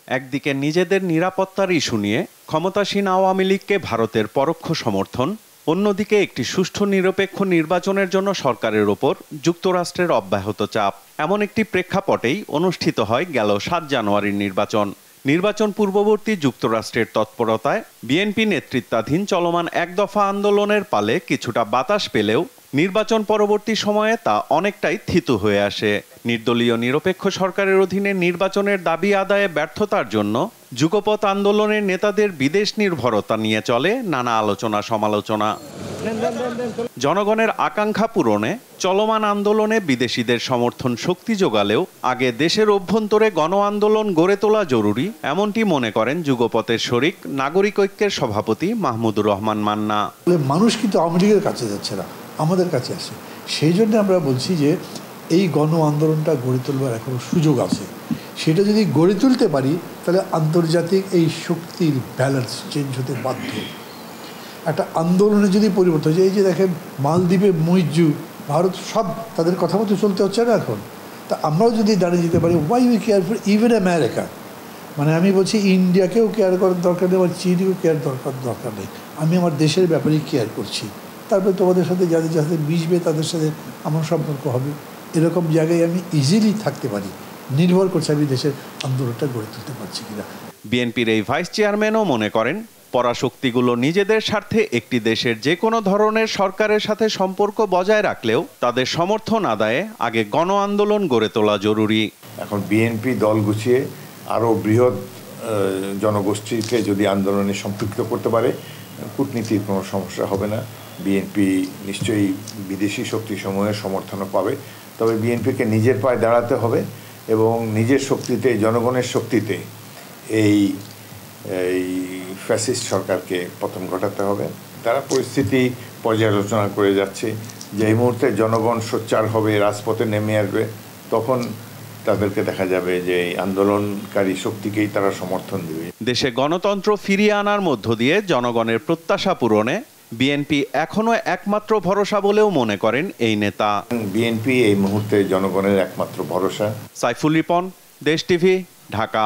একদিকে নিজেদের নিরাপত্তার ইস্যু নিয়ে ক্ষমতাসীন আওয়ামী লীগকে ভারতের পরোক্ষ সমর্থন, অন্যদিকে একটি সুষ্ঠু নিরপেক্ষ নির্বাচনের জন্য সরকারের ওপর যুক্তরাষ্ট্রের অব্যাহত চাপ। এমন একটি প্রেক্ষাপটেই অনুষ্ঠিত হয় গেল ৭ জানুয়ারির নির্বাচন পূর্ববর্তী যুক্তরাষ্ট্রের তৎপরতায় বিএনপি নেতৃত্বাধীন চলমান এক দফা আন্দোলনের পালে কিছুটা বাতাস পেলেও নির্বাচন পরবর্তী সময়ে তা অনেকটাই থিতু হয়ে আসে। নির্দলীয় নিরপেক্ষ সরকারের অধীনে নির্বাচনের দাবি আদায়ে ব্যর্থতার জন্য যুগপৎ আন্দোলনের নেতাদের বিদেশ নির্ভরতা নিয়ে চলে নানা আলোচনা সমালোচনা। জনগণের আকাঙ্ক্ষা পূরণে চলমান আন্দোলনে বিদেশিদের সমর্থন শক্তি যোগালেও আগে দেশের অভ্যন্তরে গণ আন্দোলন গড়ে তোলা জরুরি, এমনটি মনে করেন যুগপথের শরিক নাগরিক ঐক্যের সভাপতি মাহমুদুর রহমান মান্না। মানুষ কিন্তু আওয়ামী লীগের কাছে যাচ্ছে না, আমাদের কাছে আসে। সেই জন্য আমরা বলছি যে এই গণ আন্দোলনটা গড়ে তোলবার এখনো সুযোগ আছে। সেটা যদি গড়ে তুলতে পারি তাহলে আন্তর্জাতিক এই শক্তির ব্যালেন্স চেঞ্জ হতে বাধ্য। একটা আন্দোলনে যদি পরিবর্তন হয়, এই যে দেখেন মালদ্বীপে মুইজ্জু, ভারত সব তাদের কথা মতো চলতে হচ্ছে না এখন। তা আমরাও যদি দাঁড়িয়ে যেতে পারি, why we care for even America, মানে আমি বলছি ইন্ডিয়াকেও কেয়ার করার দরকার নেই, আমার চীনকেও কেয়ার দরকার নেই। আমি আমার দেশের ব্যাপারেই কেয়ার করছি। তারপরে তোমাদের সাথে যাদের যাদের মিশবে তাদের সাথে আমার সম্পর্ক হবে। এরকম জায়গায় আমি ইজিলি থাকতে পারি, নির্ভর করছে আমি দেশের আন্দোলনটা গড়ে তুলতে পারছি কিনা। বিএনপির এই ভাইস চেয়ারম্যানও মনে করেন পরাশক্তিগুলো নিজেদের স্বার্থে একটি দেশের যে কোনো ধরনের সরকারের সাথে সম্পর্ক বজায় রাখলেও তাদের সমর্থন আদায়ে আগে গণ আন্দোলন গড়ে তোলা জরুরি। এখন বিএনপি দল গুছিয়ে আরও বৃহৎ জনগোষ্ঠীকে যদি আন্দোলনে সম্পৃক্ত করতে পারে, কূটনীতির কোনো সমস্যা হবে না। বিএনপি নিশ্চয়ই বিদেশি শক্তিসমূহের সমর্থনও পাবে। তবে বিএনপিকে নিজের পায়ে দাঁড়াতে হবে এবং নিজের শক্তিতে, জনগণের শক্তিতে এই ফ্যাসিস্ট সরকারকে পতন ঘটাতে হবে। তারা পরিস্থিতি পর্যালোচনা করে যাচ্ছে যে এই মুহূর্তে জনগণ সোচ্চার হবে, রাজপথে নেমে আসবে, তখন তাদেরকে দেখা যাবে যে এই আন্দোলনকারী শক্তিকেই তারা সমর্থন দেবে। দেশে গণতন্ত্র ফিরিয়ে আনার মধ্য দিয়ে জনগণের প্রত্যাশা পূরণে বিএনপি এখনো একমাত্র ভরসা বলেও মনে করেন এই নেতা। বিএনপি এই মুহূর্তে জনগণের একমাত্র ভরসা। সাইফুল রিপন, দেশ টিভি, ঢাকা।